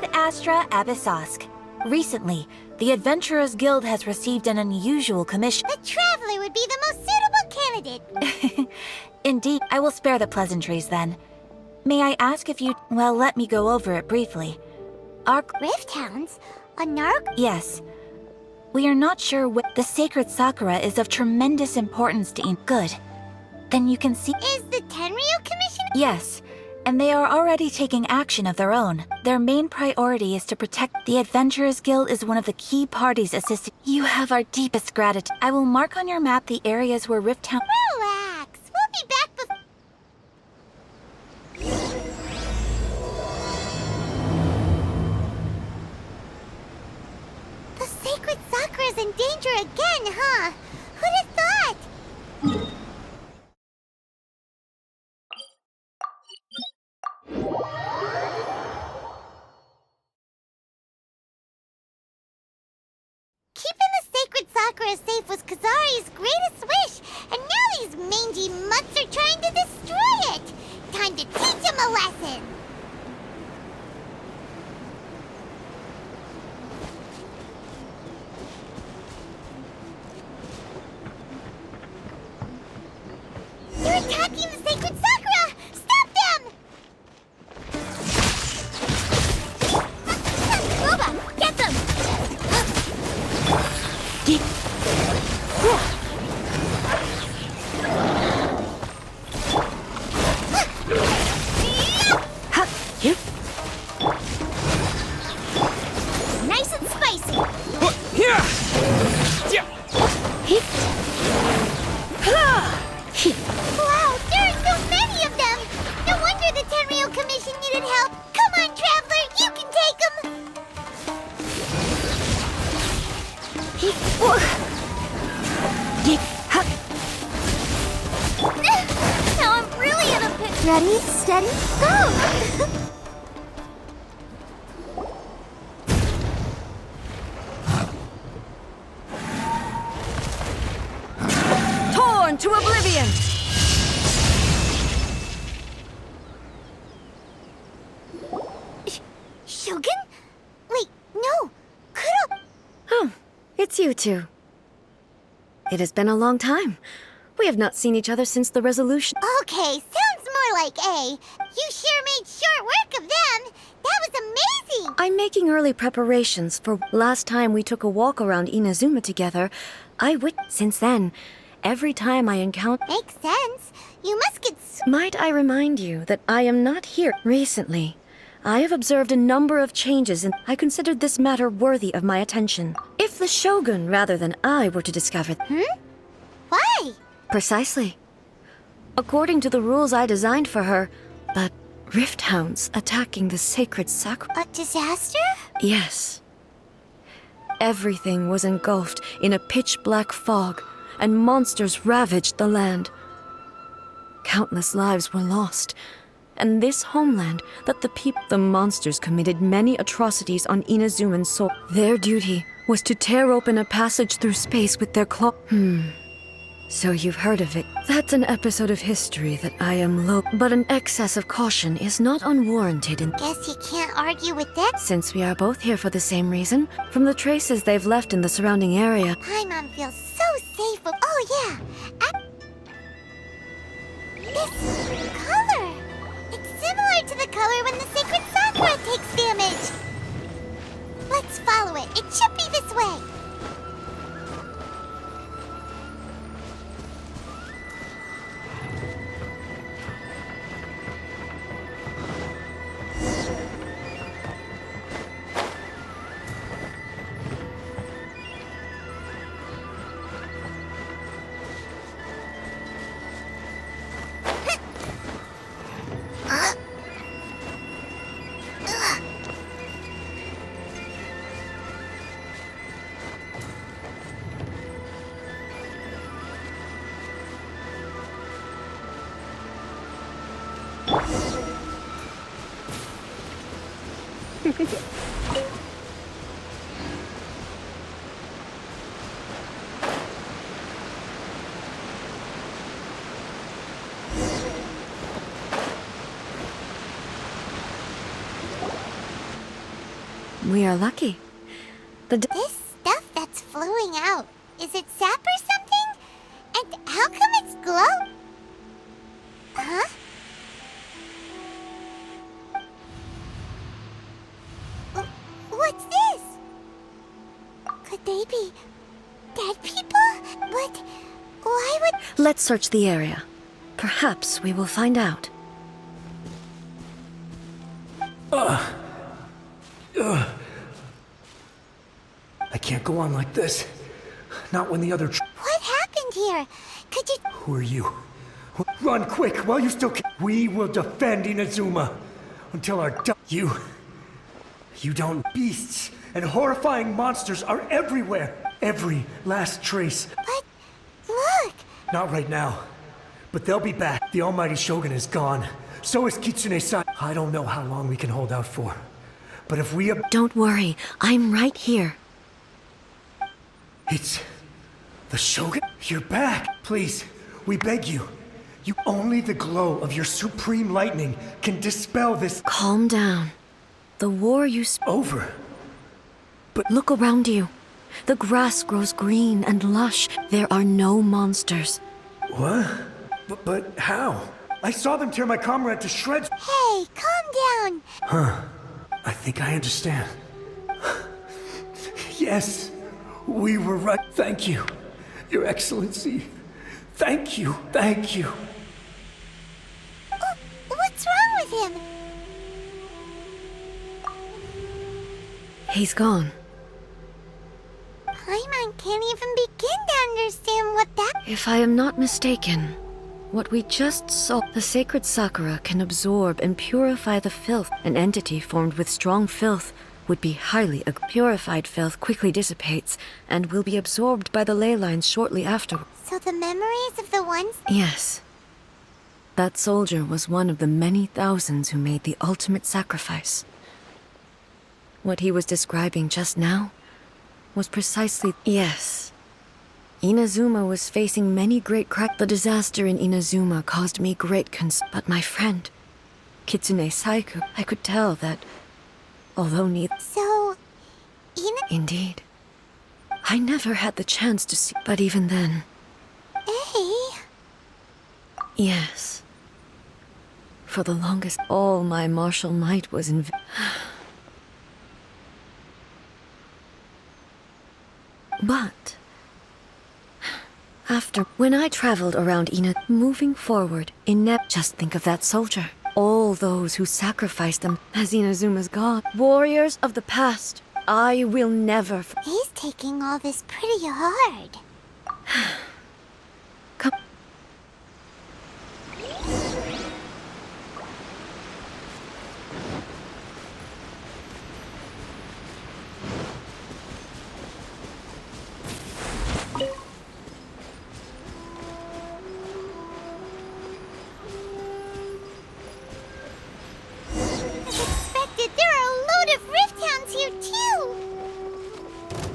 Ad Astra Abyssosk. Recently, the Adventurers Guild has received an unusual commission. The Traveler would be the most suitable candidate. Indeed, I will spare the pleasantries then. May I ask if you... Well, let me go over it briefly. Our... Rift Hounds? A narc? Yes. We are not sure what... The sacred Sakura is of tremendous importance to Good. Then you can see... Is the Tenryu Commission? Yes. And they are already taking action of their own. Their main priority is to protect... The Adventurers Guild is one of the key parties assisting... You have our deepest gratitude. I will mark on your map the areas where Rift Hound... Relax. We'll be back before... The sacred Sakura's in danger again, huh? Who'd have thought? Keeping the sacred Sakura safe was Kazari's greatest wish, and now these mangy mutts are trying to destroy it! Time to teach him a lesson! They're attacking the sacred Sakura! Stop them! Boba, get them! Nice and spicy! Wow, there are so many of them! No wonder the Tenryu Commission needed help! Come on, Traveler, you can take them! Now I'm really in a pit. Ready, steady, go! Torn to oblivion! Shougun? Wait, no! Kuro! Oh, it's you two. It has been a long time. We have not seen each other since the resolution. Okay, sounds more like A. You sure made short work of them! That was amazing! I'm making early preparations for last time we took a walk around Inazuma together. Since then, every time I encounter... Makes sense. You must get Might I remind you that I am not here recently. I have observed a number of changes and I considered this matter worthy of my attention. If the Shogun rather than I were to discover... Why? Precisely. According to the rules I designed for her, but Rift Hounds attacking the sacred Sakura... A disaster? Yes. Everything was engulfed in a pitch-black fog, and monsters ravaged the land. Countless lives were lost, and this homeland that the monsters committed many atrocities on Inazuman soil. Their duty was to tear open a passage through space with their claw... So you've heard of it. That's an episode of history that I am but an excess of caution is not unwarranted in... Guess you can't argue with that. Since we are both here for the same reason, from the traces they've left in the surrounding area... Paimon feels so safe with... Oh yeah! This color! It's similar to the color when the sacred Sakura takes damage! Let's follow it. It should be this way. We are lucky. This stuff that's flowing out, is it sap or something? And how come it's glow? Huh? What's this? Could they be dead people? But why would... Let's search the area. Perhaps we will find out. I can't go on like this. Not when the other What happened here? Could you... Who are you? Run quick while you still can. We will defend Inazuma until our You don't. Beasts and horrifying monsters are everywhere. Every last trace. But look! Not right now. But they'll be back. The almighty Shogun is gone. So is Kitsune-san. I don't know how long we can hold out for. But if we... Don't worry, I'm right here. It's... the Shogun? You're back. Please, we beg you. Only the glow of your supreme lightning can dispel this... Calm down. The war Over. But... Look around you. The grass grows green and lush. There are no monsters. What? But how? I saw them tear my comrade to shreds. Hey, calm down! I think I understand. Yes, we were right. Thank you, Your Excellency. Thank you, thank you. What's wrong with him? He's gone. Paimon can't even begin to understand what that... If I am not mistaken, what we just saw, the sacred Sakura can absorb and purify the filth. An entity formed with strong filth would be highly... Purified filth quickly dissipates and will be absorbed by the ley lines shortly after. So the memories of the ones... Yes. That soldier was one of the many thousands who made the ultimate sacrifice. What he was describing just now was precisely... Yes. Inazuma was facing many great The disaster in Inazuma caused me great But my friend, Kitsune Saiku, I could tell that, although neither... So... Indeed. I never had the chance to see... But even then... Hey... Yes. For the longest, all my martial might was in... But... when I traveled around moving forward, just think of that soldier. All those who sacrificed them as Inazuma's god. Warriors of the past, I will never... He's taking all this pretty hard. Come...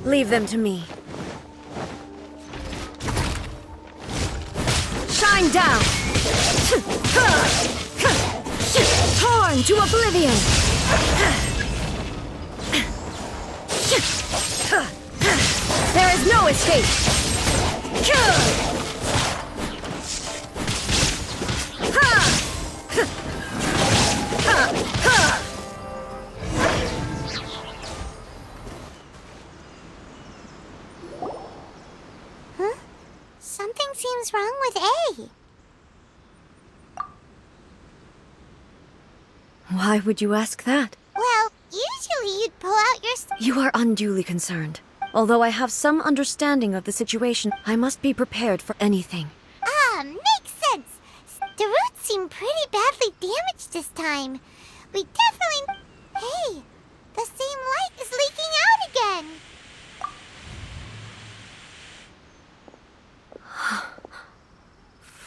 Leave them to me. Shine down! Torn to oblivion! There is no escape! Something seems wrong with A. Why would you ask that? Well, usually you'd pull out your... You are unduly concerned. Although I have some understanding of the situation, I must be prepared for anything. Makes sense. The roots seem pretty badly damaged this time. We definitely... Hey, the same light is leaking out again.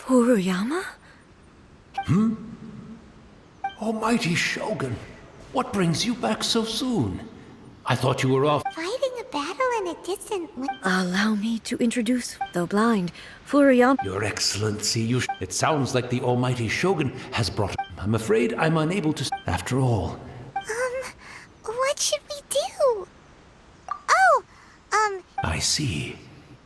Furuyama? Almighty Shogun, what brings you back so soon? I thought you were off. Fighting a battle in a distant... Allow me to introduce, though blind, Furuyama. Your Excellency, It sounds like the Almighty Shogun has brought... I'm afraid I'm unable to... After all... What should we do? I see.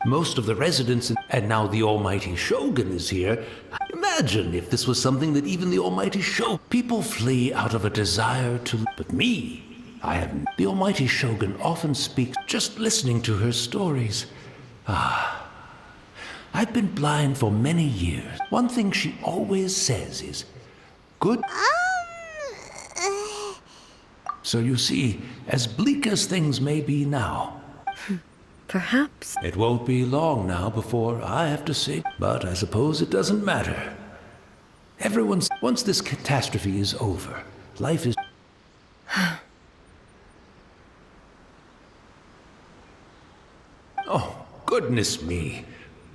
Most of the residents, and now the almighty Shogun is here. Imagine if this was something that even the almighty Shogun... People flee out of a desire to... But me, I have... The almighty Shogun often speaks just listening to her stories. I've been blind for many years. One thing she always says is, good... So you see, as bleak as things may be now... Perhaps. It won't be long now before I have to say, but I suppose it doesn't matter. Once this catastrophe is over, life is... Oh, goodness me.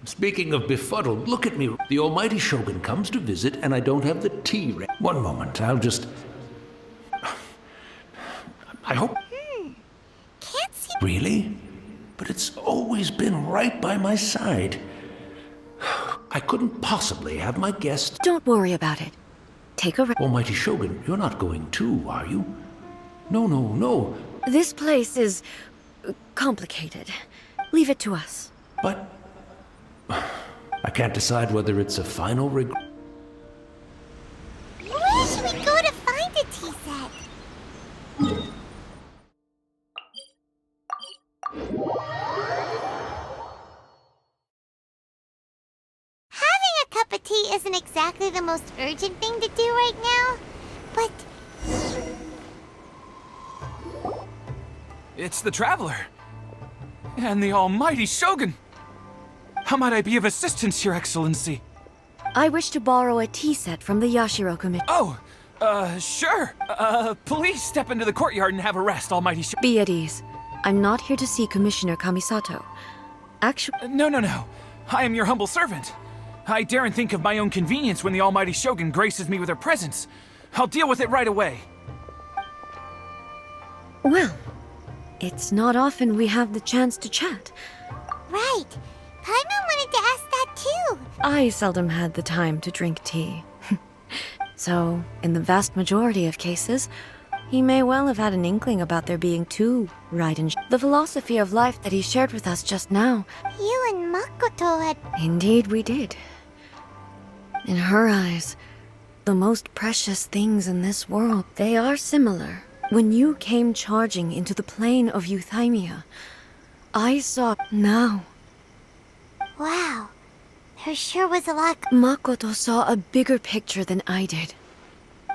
Speaking of befuddled, look at me. The almighty Shogun comes to visit and I don't have the tea ready. One moment, I'll just... I hope... Can't see. Really? But it's always been right by my side. I couldn't possibly have my guest... Don't worry about it. Take a rest. Almighty Shogun, you're not going too, are you? No. This place is... complicated. Leave it to us. But... I can't decide whether it's a final regret... Where should we go to find a tea set? Having a cup of tea isn't exactly the most urgent thing to do right now, but... It's the Traveler. And the almighty Shogun. How might I be of assistance, Your Excellency? I wish to borrow a tea set from the Yashiro Committee. Oh, sure. Please step into the courtyard and have a rest, almighty Shogun. Be at ease. I'm not here to see Commissioner Kamisato. Actually... No. I am your humble servant. I daren't think of my own convenience when the almighty Shogun graces me with her presence. I'll deal with it right away. Well, it's not often we have the chance to chat. Right. Paimon wanted to ask that too. I seldom had the time to drink tea. So, in the vast majority of cases, he may well have had an inkling about there being two Raiden. The philosophy of life that he shared with us just now. You and Makoto had... Indeed we did. In her eyes, the most precious things in this world, they are similar. When you came charging into the plane of Euthymia, I saw... Now... Wow. There sure was a lot... Makoto saw a bigger picture than I did.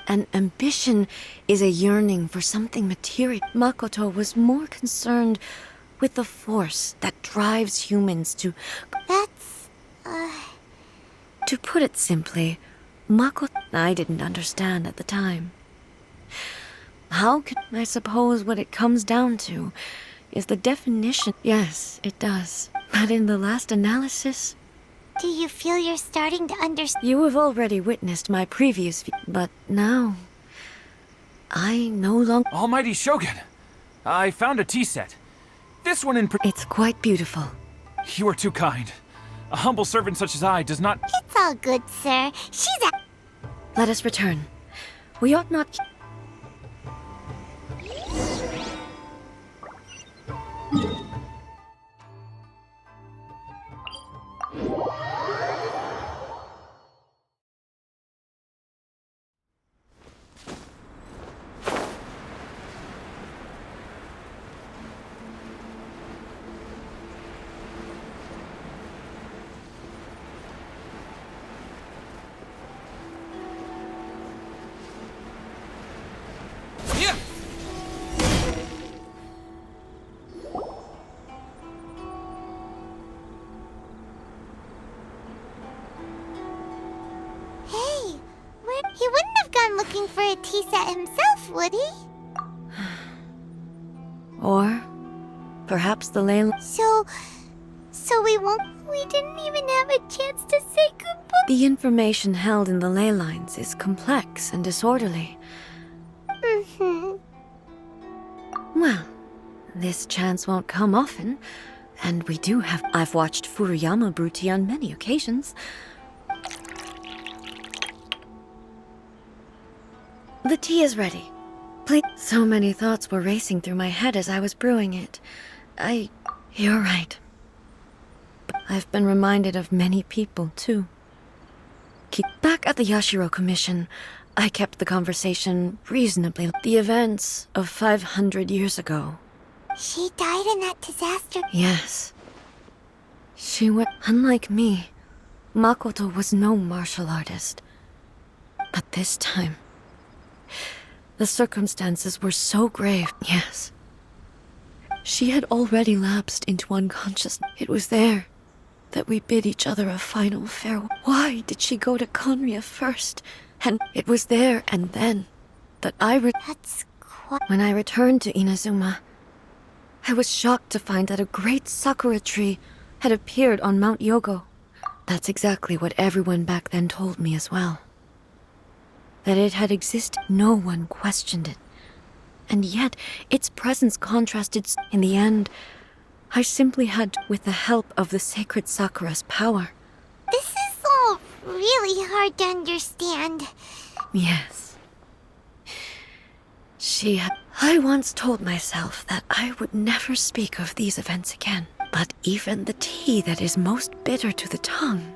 An ambition is a yearning for something material. Makoto was more concerned with the force that drives humans to... That's... To put it simply, Makoto... I didn't understand at the time. How could... I suppose what it comes down to is the definition... Yes, it does. But in the last analysis... Do you feel you're starting to understand? You have already witnessed my previous but now... I no longer... Almighty Shogun, I found a tea set. This one in It's quite beautiful. You are too kind. A humble servant such as I does not... It's all good, sir. She's a... Let us return. We ought not... Yeah. Hey, he wouldn't have gone looking for a tea set himself, would he? Or... perhaps the ley... So we won't... We didn't even have a chance to say goodbye. The information held in the ley lines is complex and disorderly. Well, this chance won't come often, and we do have... I've watched Furuyama brew tea on many occasions. The tea is ready. Please... So many thoughts were racing through my head as I was brewing it. You're right. I've been reminded of many people, too. Back at the Yashiro Commission, I kept the conversation reasonably. The events of 500 years ago. She died in that disaster. Yes. She went. Unlike me, Makoto was no martial artist. But this time, the circumstances were so grave. Yes. She had already lapsed into unconsciousness. It was there that we bid each other a final farewell. Why did she go to Conria first? And it was there and then that That's quite... When I returned to Inazuma, I was shocked to find that a great sakura tree had appeared on Mount Yogo. That's exactly what everyone back then told me as well. That it had existed, no one questioned it. And yet, its presence contrasted. In the end, I simply had, with the help of the sacred sakura's power. This is all really hard to understand. Yes. I once told myself that I would never speak of these events again. But even the tea that is most bitter to the tongue.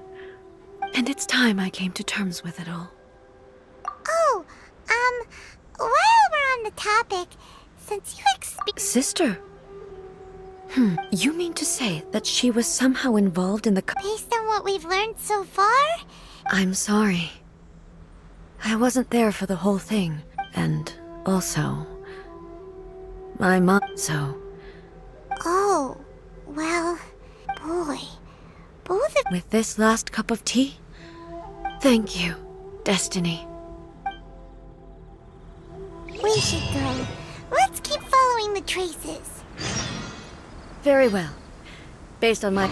And it's time I came to terms with it all. Oh, while we're on the topic, since you Sister? You mean to say that she was somehow involved in the based on what we've learned so far? I'm sorry. I wasn't there for the whole thing. And also, my mom, so... Oh, well, boy, both of... With this last cup of tea? Thank you, Destiny. We should go. Let's keep following the traces. Very well. Based on my...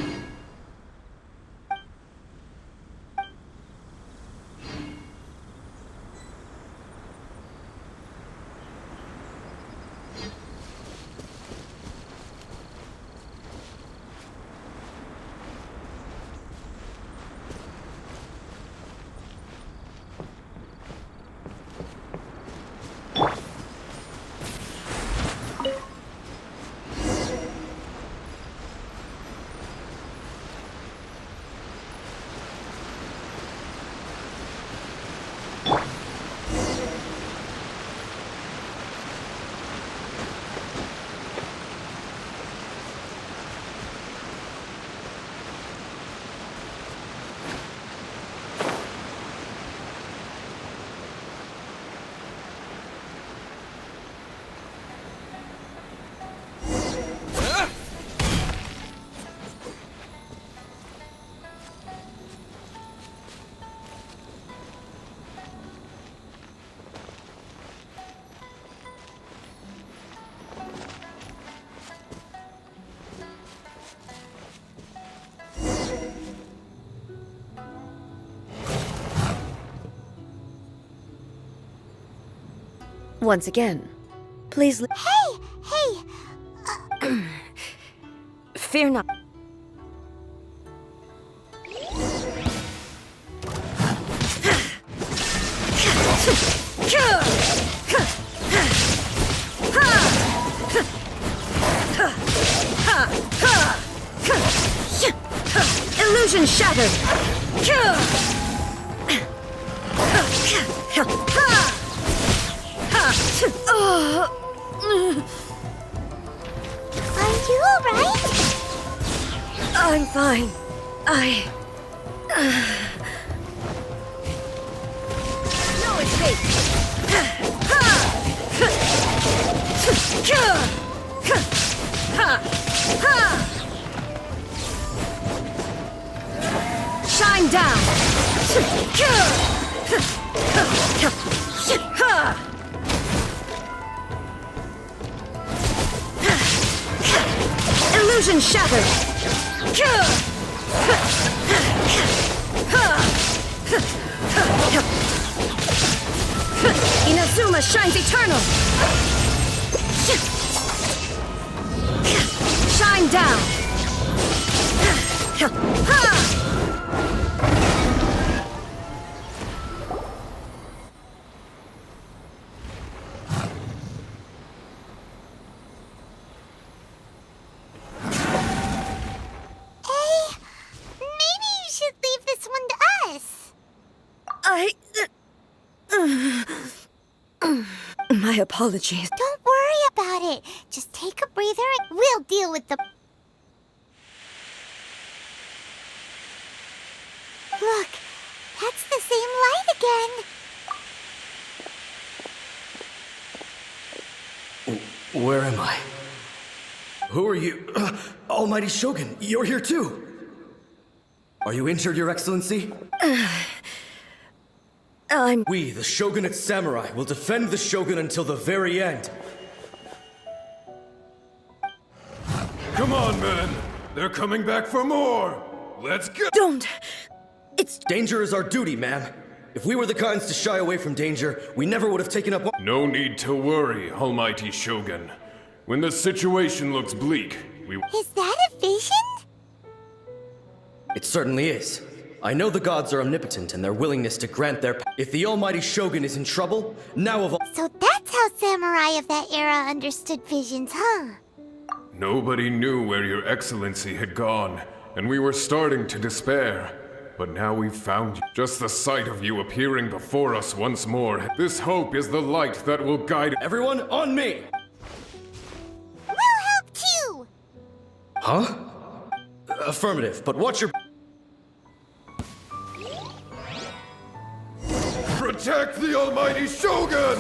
Once again, please Hey! fear not. Illusion shattered! Are you alright? I'm fine. No escape! Shine down! Illusion shattered! Inazuma shines eternal! Shine down! My apologies. Don't worry about it. Just take a breather and we'll deal with the... Look, that's the same light again. Where am I? Who are you? Almighty Shogun, you're here too! Are you injured, Your Excellency? We, the Shogunate Samurai, will defend the Shogun until the very end. Come on, men! They're coming back for more! Let's go! Don't! It's... Danger is our duty, ma'am. If we were the kinds to shy away from danger, we never would have taken up... No need to worry, Almighty Shogun. When the situation looks bleak, we... Is that a vision? It certainly is. I know the gods are omnipotent and their willingness to grant their... If the Almighty Shogun is in trouble, now of all... So that's how samurai of that era understood visions, huh? Nobody knew where Your Excellency had gone, and we were starting to despair. But now we've found you. Just the sight of you appearing before us once more. This hope is the light that will guide... Everyone, on me! We'll help too! Huh? Affirmative, but watch your... Protect the Almighty Shogun!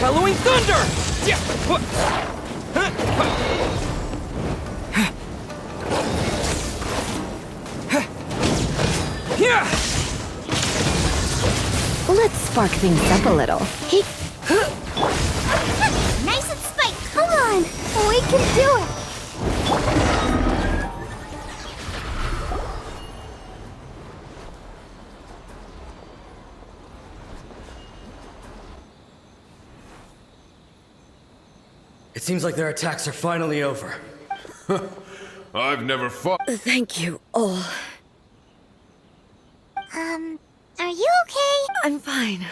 Halloween Thunder! Yeah! Yeah! Let's spark things up a little. Nice and spiked! Come on! We can do it! It seems like their attacks are finally over. I've never fought... Thank you all. Are you okay? I'm fine.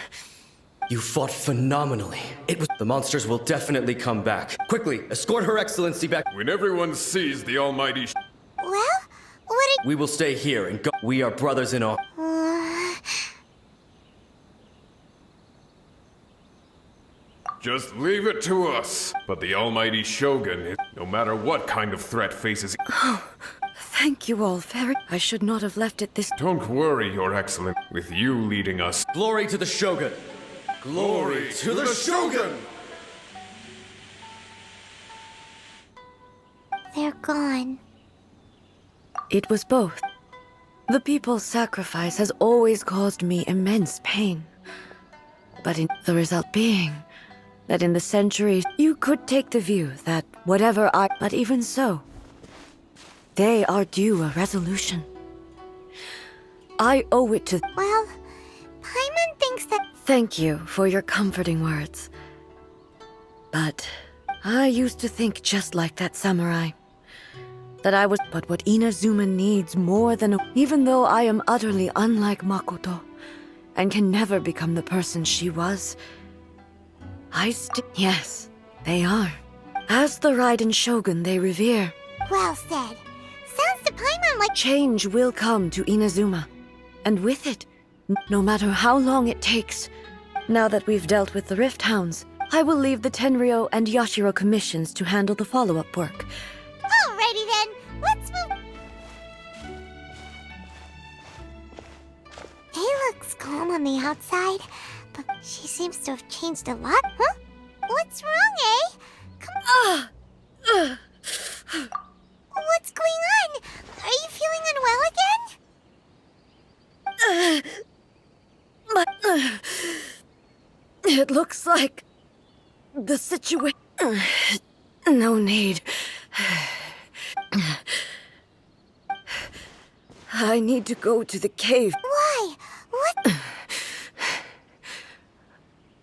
You fought phenomenally. It was... The monsters will definitely come back. Quickly, escort Her Excellency back. When everyone sees the Almighty... Well, what did... We will stay here and go... We are brothers in all... Just leave it to us. But the Almighty Shogun, no matter what kind of threat faces... Thank you all very... I should not have left it this... Don't worry, Your Excellency. With you leading us... Glory to the Shogun! Glory to the Shogun! They're gone. It was both. The people's sacrifice has always caused me immense pain. But in the result being that in the centuries you could take the view that whatever I... But even so, they are due a resolution. I owe it to... Well, Paimon thinks that... Thank you for your comforting words. But I used to think just like that samurai. That I was... But what Inazuma needs more than... Even though I am utterly unlike Makoto, and can never become the person she was, I still... Yes, they are. As the Raiden Shogun they revere. Well said. Sounds to Paimon like... Change will come to Inazuma. And with it, no matter how long it takes, now that we've dealt with the Rift Hounds, I will leave the Tenryo and Yashiro commissions to handle the follow-up work. Alrighty then, let's move... He looks calm on the outside, but she seems to have changed a lot, huh? What's wrong, eh? Come on. What's going on? Are you feeling unwell again? But it looks like the situation... No need. I need to go to the cave. Why? What?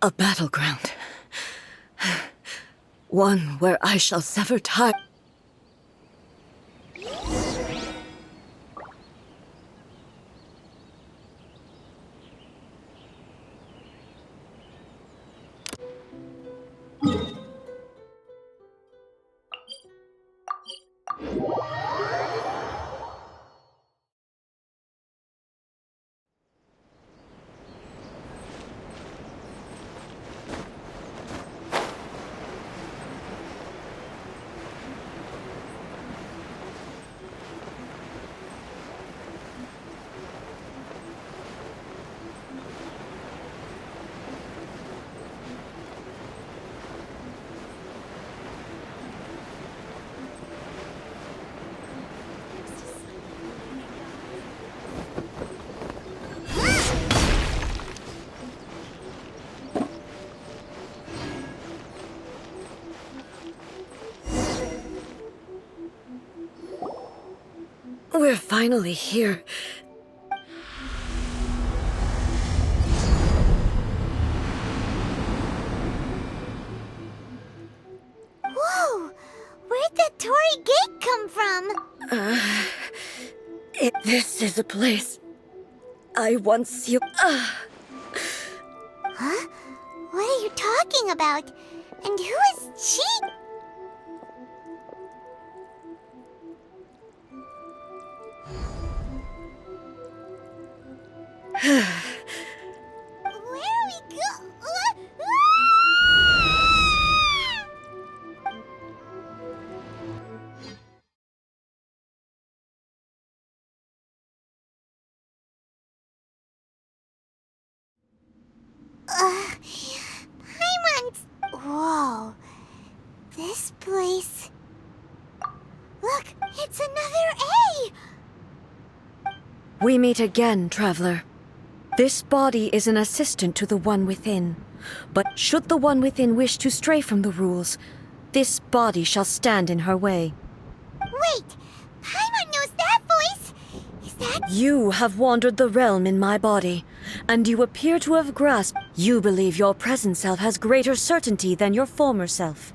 A battleground. One where I shall sever time. We're finally here. Whoa! Where'd that Torii gate come from? This is a place I once you. Huh? What are you talking about? And who is she? Where are we go? Paimons! Whoa. This place... Look, it's another A! We meet again, traveler. This body is an assistant to the One Within. But should the One Within wish to stray from the rules, this body shall stand in her way. Wait! Paimon knows that voice! Is that... You have wandered the realm in my body, and you appear to have grasped. You believe your present self has greater certainty than your former self.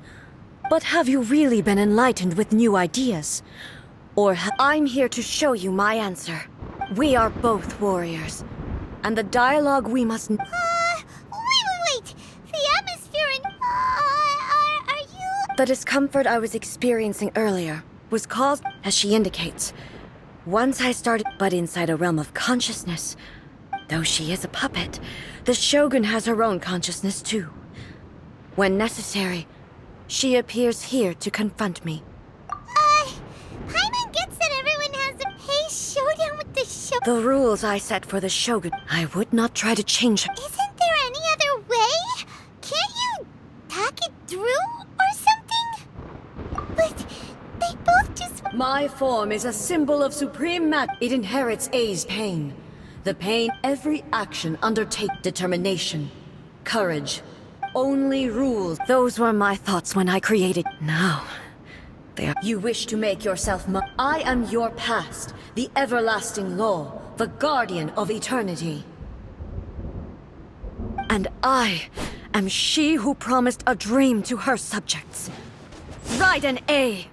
But have you really been enlightened with new ideas? Or I'm here to show you my answer. We are both warriors, and the dialogue we must... wait! The atmosphere in... are you... The discomfort I was experiencing earlier was caused, as she indicates. Once I started, but inside a realm of consciousness. Though she is a puppet, the Shougun has her own consciousness too. When necessary, she appears here to confront me. Paimon gets that everyone has a pace showdown with the Shogun. The rules I set for the Shogun, I would not try to change them. Isn't there any other way? Can't you talk it through or something? But they both just... My form is a symbol of supreme It inherits A's pain. The pain every action undertake determination, courage, only rules. Those were my thoughts when I created. Now, you wish to make yourself I am your past, the everlasting law, the guardian of eternity. And I am she who promised a dream to her subjects. Raiden A.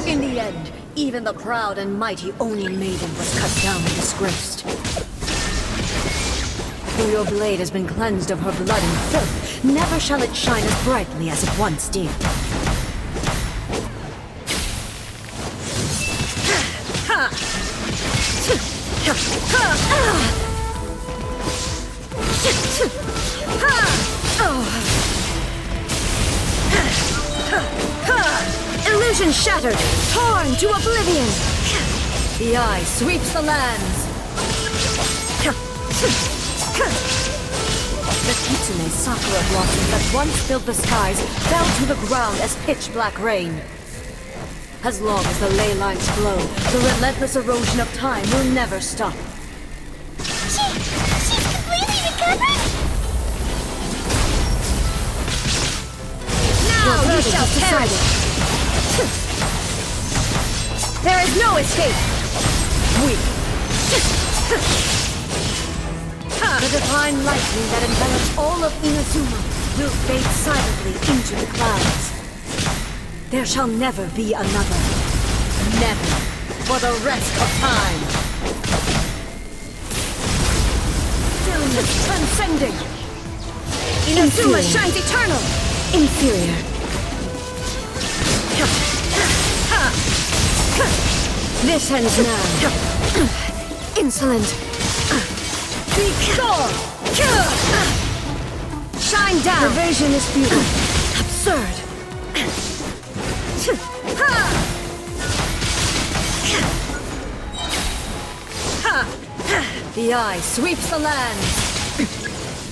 In the end, even the proud and mighty Oni Maiden was cut down and disgraced. Though your blade has been cleansed of her blood and filth, never shall it shine as brightly as it once did. Illusion shattered, torn to oblivion. The eye sweeps the lands. The Kitsune sakura blossoms that once filled the skies fell to the ground as pitch-black rain. As long as the ley lines flow, the relentless erosion of time will never stop. She's completely recovered? Now you shall perish! There is no escape! The divine lightning that envelops all of Inazuma will fade silently into the clouds. There shall never be another. Never. For the rest of time. Stillness transcending. Inazuma shines eternal. Inferior. This ends now. Insolent. Be gone! Shine down! Evasion is futile. Absurd. The eye sweeps the land.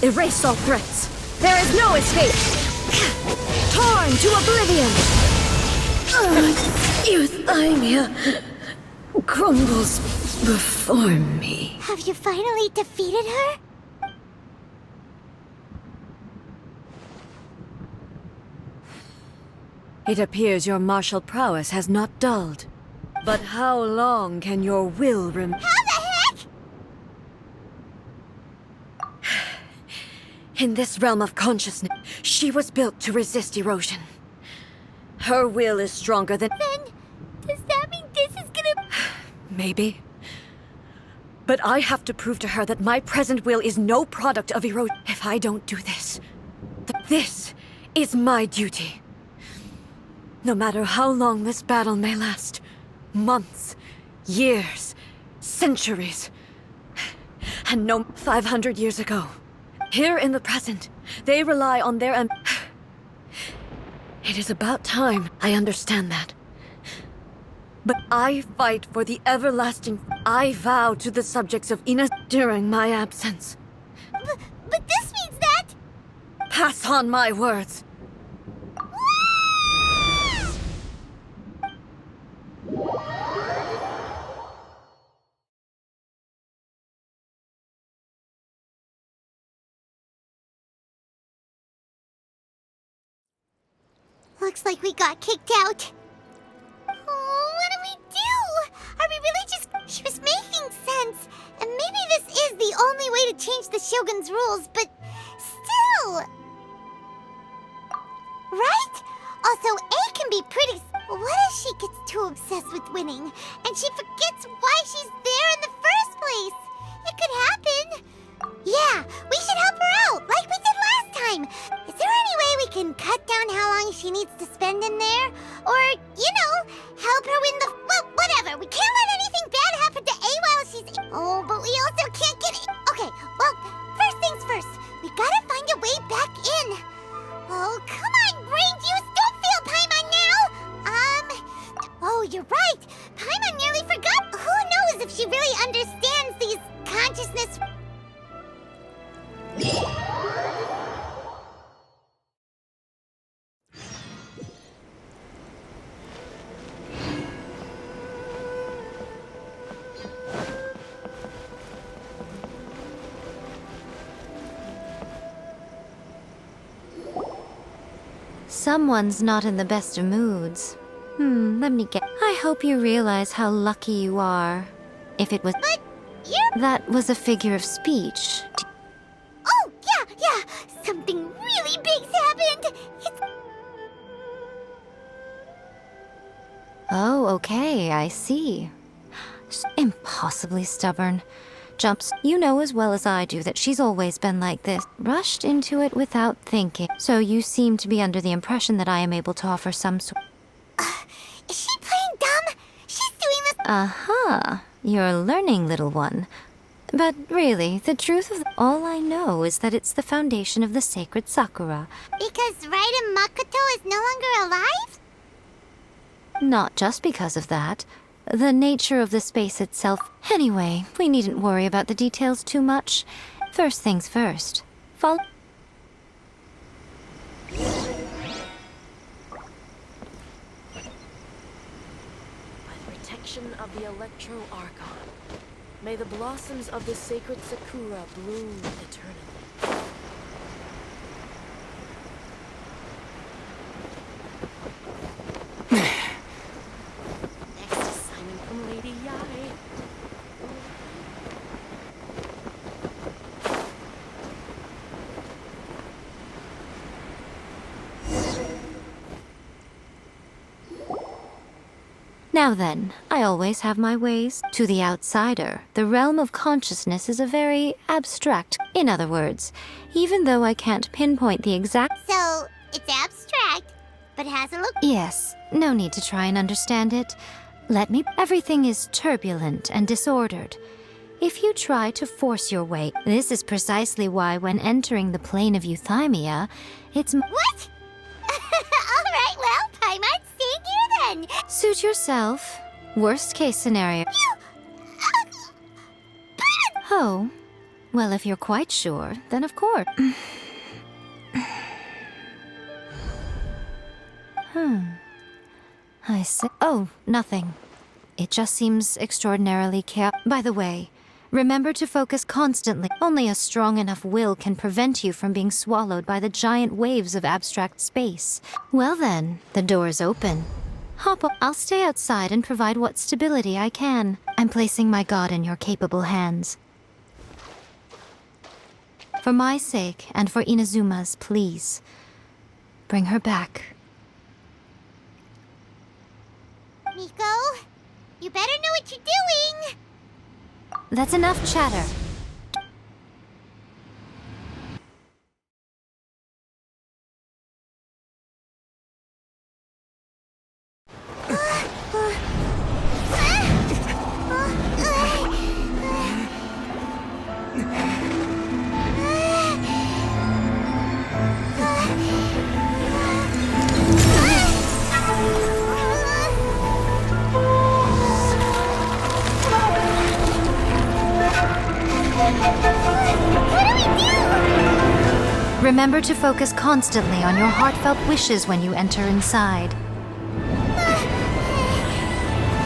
Erase all threats. There is no escape. Torn to oblivion. Euthymia crumbles before me. Have you finally defeated her? It appears your martial prowess has not dulled. But how long can your will remain? How the heck? In this realm of consciousness, she was built to resist erosion. Her will is stronger than... Then, does that mean this is gonna... Maybe. But I have to prove to her that my present will is no product of erosion. If I don't do this, this is my duty. No matter how long this battle may last, months, years, centuries, and no 500 years ago, here in the present, they rely on their It is about time I understand that. But I fight for the everlasting... I vow to the subjects of Ina during my absence. But this means that... Pass on my words. Looks like we got kicked out. Oh, what do we do? Are we really just... She was making sense. And maybe this is the only way to change the Shogun's rules, but still... Right? Also, A can be pretty... What if she gets too obsessed with winning, and she forgets why she's there in the first place? It could happen. Yeah, we should help her out, like we did last time. Is there any way we can cut down how long she needs to spend in there? Or, you know, help her win the... Well, whatever. We can't let anything bad happen to A while she's... Oh, but we also can't get... Okay, well, first things first. We gotta find a way back in. Oh, come on, brain juice. Don't feel Paimon now. Oh, you're right. Paimon nearly forgot. Who knows if she really understands these consciousness... Someone's not in the best of moods. Let me get... I hope you realize how lucky you are. If it was... But you're... That was a figure of speech. Oh, yeah. Something really big's happened. It's... Oh, okay, I see. Impossibly stubborn. Jumps. You know as well as I do that she's always been like this. Rushed into it without thinking. So you seem to be under the impression that I am able to offer some sort... Is she playing dumb? She's doing this... Aha. You're learning, little one. But really, the truth of all I know is that it's the foundation of the sacred Sakura. Because Raiden Makoto is no longer alive? Not just because of that. The nature of the space itself... Anyway, we needn't worry about the details too much. First things first. Follow... By the protection of the Electro Archon, may the blossoms of the sacred Sakura bloom eternally. Next assignment from Lady Yai. Now then, I always have my ways. To the outsider, the realm of consciousness is a very abstract... In other words, even though I can't pinpoint the exact... So, it's abstract, but has a look... Yes, no need to try and understand it. Let me... Everything is turbulent and disordered. If you try to force your way... This is precisely why when entering the plane of euthymia, it's... What? Alright, well, Paimon, stay here then. Suit yourself. Worst case scenario... Oh, well, if you're quite sure, then of course. I see. Oh, nothing. It just seems extraordinarily chaotic. By the way, Remember to focus constantly. Only a strong enough will can prevent you from being swallowed by the giant waves of abstract space. Well then, the door is open. Hop up. I'll stay outside and provide what stability I can. I'm placing my god in your capable hands. For my sake, and for Inazuma's, please, bring her back. Miko, you better know what you're doing! That's enough chatter. Remember to focus constantly on your heartfelt wishes when you enter inside.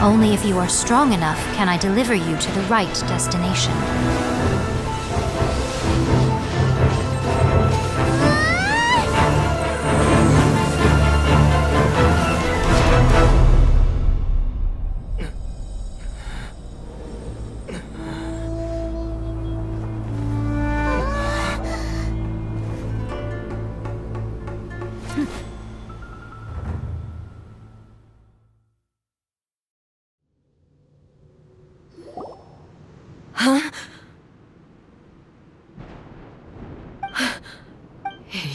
Only if you are strong enough can I deliver you to the right destination.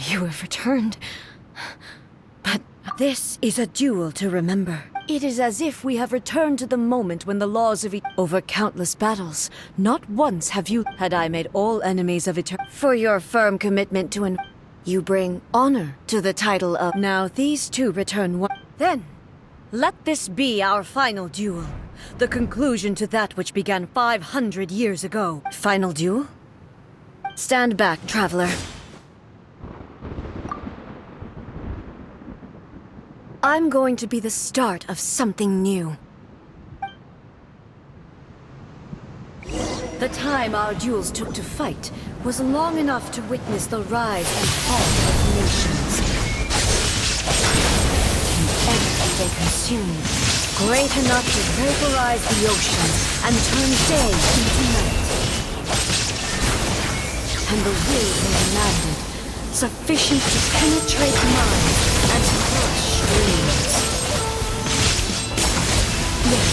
You have returned. But this is a duel to remember. It is as if we have returned to the moment when the laws of over countless battles. Not once have you had I made all enemies of eternity. For your firm commitment to you bring honor to the title of. Now these two return one. Then, let this be our final duel. The conclusion to that which began 500 years ago. Final duel? Stand back, traveler. I'm going to be the start of something new. The time our duels took to fight was long enough to witness the rise and fall of nations. The energy they consumed, great enough to vaporize the ocean and turn day into night. And the will they demanded, sufficient to penetrate minds and crush dreams. Yet,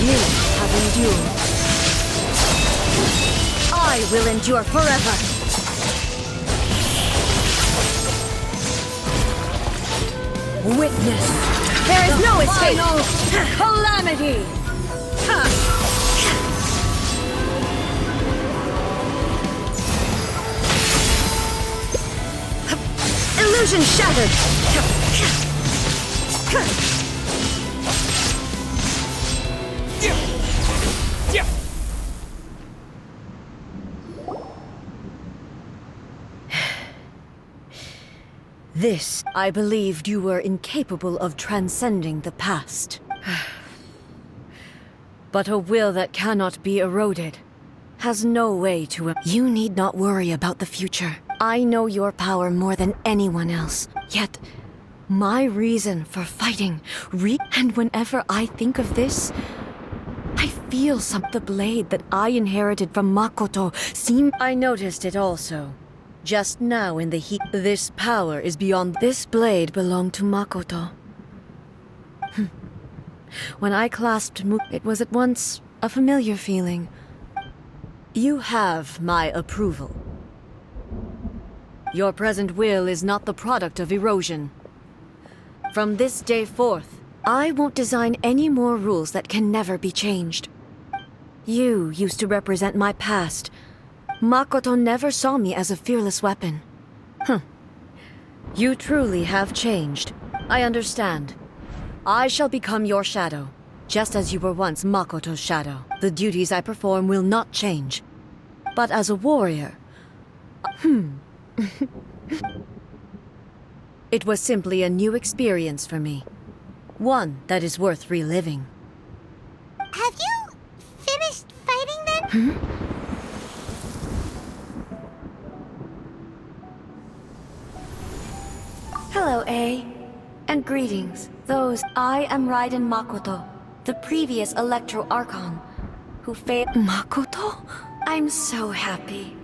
you have endured. I will endure forever. Witness. There is no escape. Calamity. Illusion shattered. This, I believed you were incapable of transcending the past. But a will that cannot be eroded has no way to... You need not worry about the future. I know your power more than anyone else. Yet, my reason for fighting... And whenever I think of this, I feel the blade that I inherited from Makoto seem... I noticed it also. Just now in the heat, this power is beyond. This blade belonged to Makoto. When I clasped it was at once a familiar feeling. You have my approval. Your present will is not the product of erosion. From this day forth, I won't design any more rules that can never be changed. You used to represent my past. Makoto never saw me as a fearless weapon. You truly have changed. I understand. I shall become your shadow, just as you were once Makoto's shadow. The duties I perform will not change. But as a warrior... It was simply a new experience for me. One that is worth reliving. Have you finished fighting then? Hello, A. And greetings. I am Raiden Makoto, the previous Electro Archon, who failed. Makoto? I'm so happy.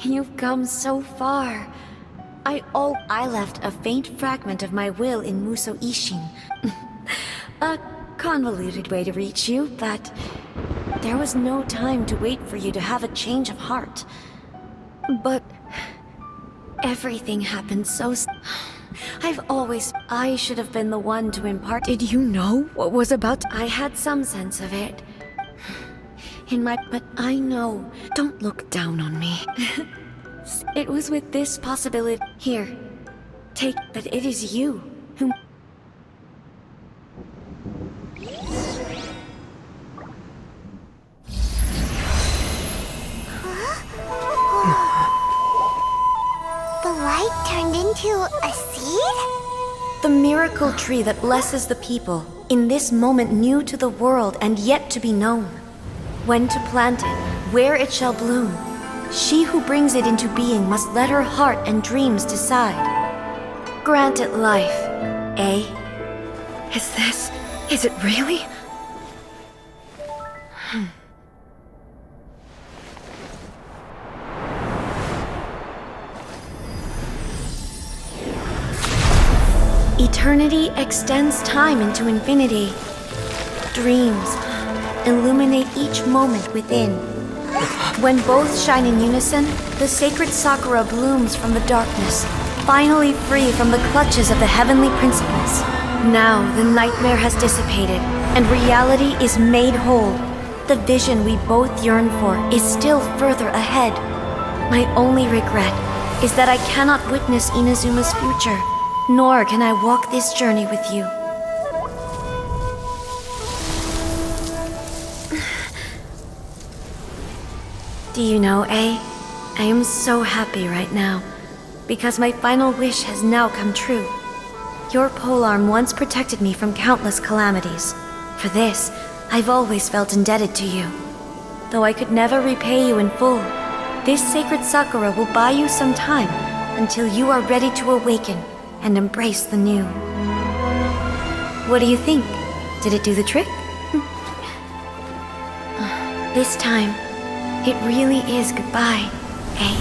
You've come so far. I left a faint fragment of my will in Muso Ishin. A convoluted way to reach you, but there was no time to wait for you to have a change of heart. But everything happened so I should have been the one to impart. Did you know what was about? I had some sense of it. But I know. Don't look down on me. It was with this possibility. Here. Take that it is you who. The light turned into a seed? The miracle tree that blesses the people, in this moment new to the world and yet to be known. When to plant it, where it shall bloom. She who brings it into being must let her heart and dreams decide. Grant it life, eh? Is it really? Eternity extends time into infinity. Dreams illuminate each moment within. When both shine in unison, the sacred Sakura blooms from the darkness, finally free from the clutches of the heavenly principles. Now the nightmare has dissipated, and reality is made whole. The vision we both yearn for is still further ahead. My only regret is that I cannot witness Inazuma's future, nor can I walk this journey with you. Do you know, A? I am so happy right now, because my final wish has now come true. Your polearm once protected me from countless calamities. For this, I've always felt indebted to you. Though I could never repay you in full, this sacred Sakura will buy you some time until you are ready to awaken and embrace the new. What do you think? Did it do the trick? This time, it really is goodbye, eh?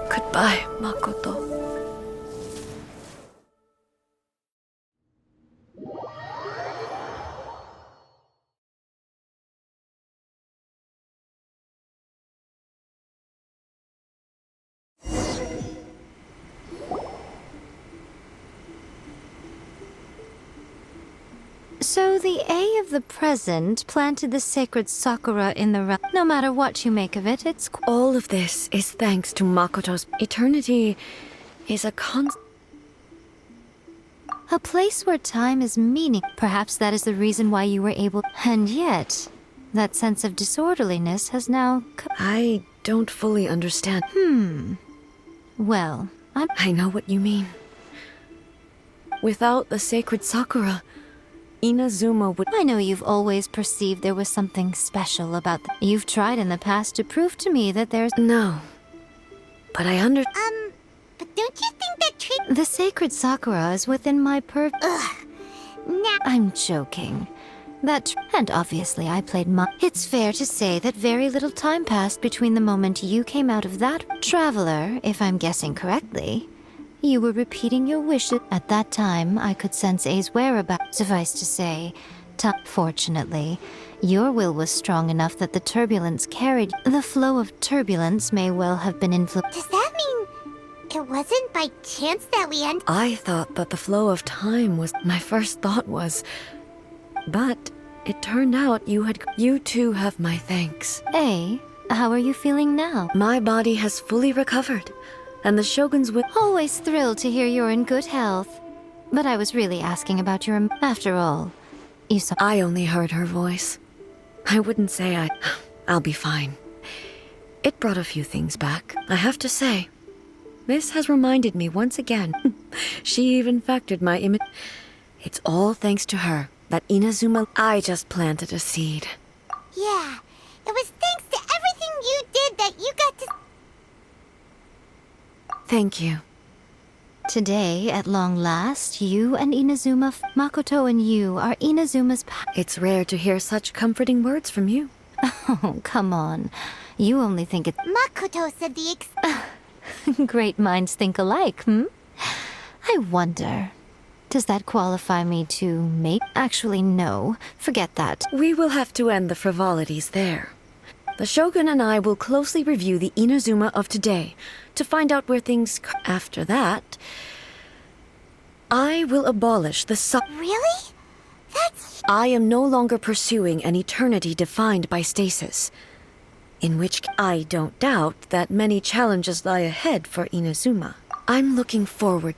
Goodbye, Makoto. So the A of the present planted the sacred Sakura in the realm. No matter what you make of it, it's All of this is thanks to Makoto's. Eternity is a place where time is meaning. Perhaps that is the reason why you were able. And yet, that sense of disorderliness has now. I don't fully understand. Well, I know what you mean. Without the sacred Sakura, Inazuma would. I know you've always perceived there was something special about. You've tried in the past to prove to me that there's. No. But I But don't you think that tree... The sacred Sakura is within my Now... I'm joking. And obviously I played my... It's fair to say that very little time passed between the moment you came out of that... Traveler, if I'm guessing correctly. You were repeating your wishes. At that time, I could sense A's whereabouts. Suffice to say, fortunately, your will was strong enough that the turbulence carried... The flow of turbulence may well have been influenced... Does that mean it wasn't by chance that we end... I thought that the flow of time was... My first thought was... But it turned out you too have my thanks. A, how are you feeling now? My body has fully recovered, and the Shogun's will... Always thrilled to hear you're in good health. But I was really asking about your... After all, you saw... I only heard her voice. I wouldn't say I'll be fine. It brought a few things back, I have to say. This has reminded me once again. She even factored my image. It's all thanks to her that Inazuma. I just planted a seed. Yeah, it was thanks to everything you did that you got to... Thank you. Today, at long last, you and Inazuma, Makoto and you are Inazuma's It's rare to hear such comforting words from you. Oh, come on. You only think it's... Makoto said the Great minds think alike, hmm? I wonder... Does that qualify me to make... Actually, no. Forget that. We will have to end the frivolities there. The Shogun and I will closely review the Inazuma of today to find out where things... After that, I will abolish the Really? That's... I am no longer pursuing an eternity defined by stasis. In which I don't doubt that many challenges lie ahead for Inazuma. I'm looking forward...